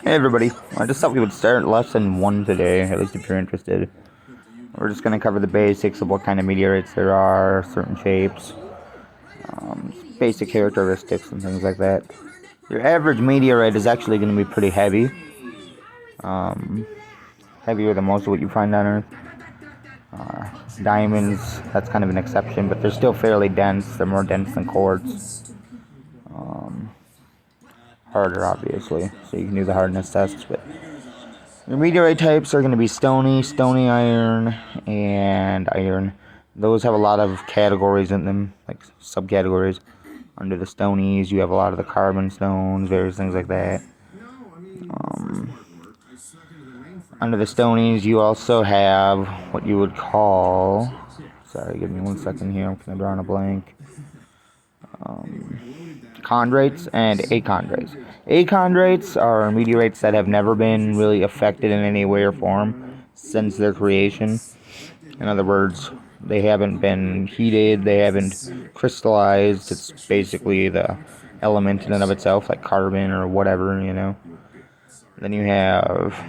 Hey everybody, I just thought we would start lesson 1 today, at least if you're interested. We're just going to cover the basics of what kind of meteorites there are, certain shapes, basic characteristics and things like that. Your average meteorite is actually going to be pretty heavy. Heavier than most of what you find on Earth. Diamonds, that's kind of an exception, but they're still fairly dense. They're more dense than quartz. Harder, obviously, so you can do the hardness tests, but your meteorite types are going to be stony, iron, and iron. Those have a lot of categories in them, like subcategories. Under the stonies, you have a lot of the carbon stones, various things like that. Under the stonies, you also have what you would call... Sorry, give me 1 second here, I'm kind of drawing a blank. Chondrites and achondrites. Achondrites are meteorites that have never been really affected in any way or form since their creation. In other words, they haven't been heated, they haven't crystallized. It's basically the element in and of itself, like carbon or whatever, you know. Then you have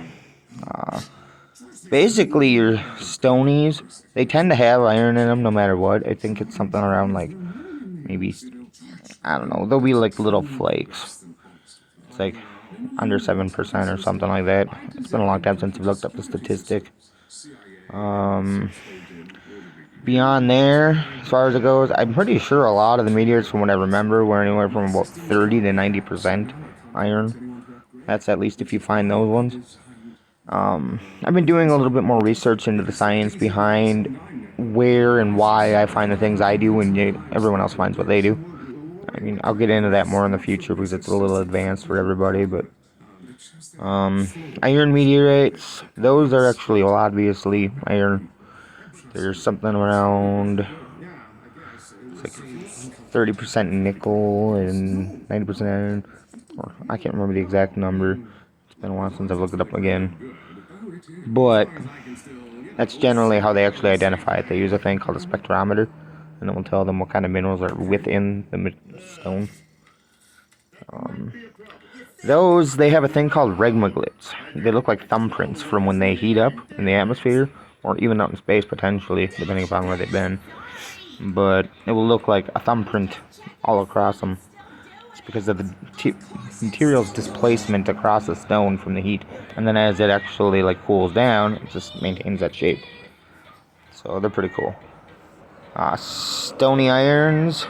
basically your stonies. They tend to have iron in them no matter what. I think it's something around like maybe, I don't know, they'll be like little flakes. It's like under 7% or something like that. It's been a long time since I've looked up the statistic. Beyond there, as far as it goes, I'm pretty sure a lot of the meteors, from what I remember, were anywhere from about 30 to 90% iron. That's at least if you find those ones. I've been doing a little bit more research into the science behind where and why I find the things I do and everyone else finds what they do. I mean, I'll get into that more in the future because it's a little advanced for everybody, but iron meteorites, those are actually obviously iron. There's something around, it's like 30% nickel and 90% iron, or I can't remember the exact number. It's been a while since I've looked it up again. But that's generally how they actually identify it. They use a thing called a spectrometer, and it will tell them what kind of minerals are within the stone. They have a thing called regmaglids. They look like thumbprints from when they heat up in the atmosphere, or even out in space potentially, depending upon where they've been. But it will look like a thumbprint all across them. It's because of the material's displacement across the stone from the heat, and then as it actually like cools down, it just maintains that shape. So they're pretty cool. Stony irons,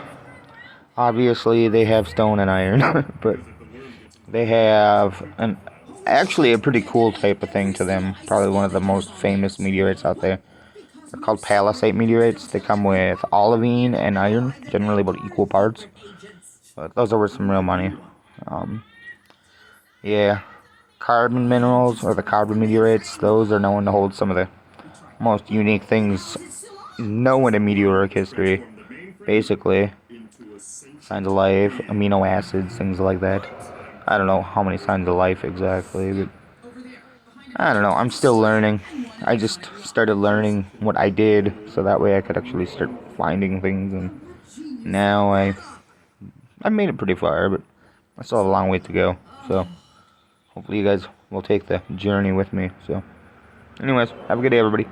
obviously they have stone and iron, but they have actually a pretty cool type of thing to them. Probably one of the most famous meteorites out there. They're called palisade meteorites. They come with olivine and iron, generally about equal parts. But those are worth some real money. Yeah, carbon minerals, or the carbon meteorites, those are known to hold some of the most unique things known in meteoric history. Basically, signs of life, amino acids, things like that. I don't know how many signs of life exactly, but I don't know. I'm still learning. I just started learning what I did, so that way I could actually start finding things, and now I made it pretty far, but I still have a long way to go. So hopefully you guys will take the journey with me. So anyways, have a good day, everybody.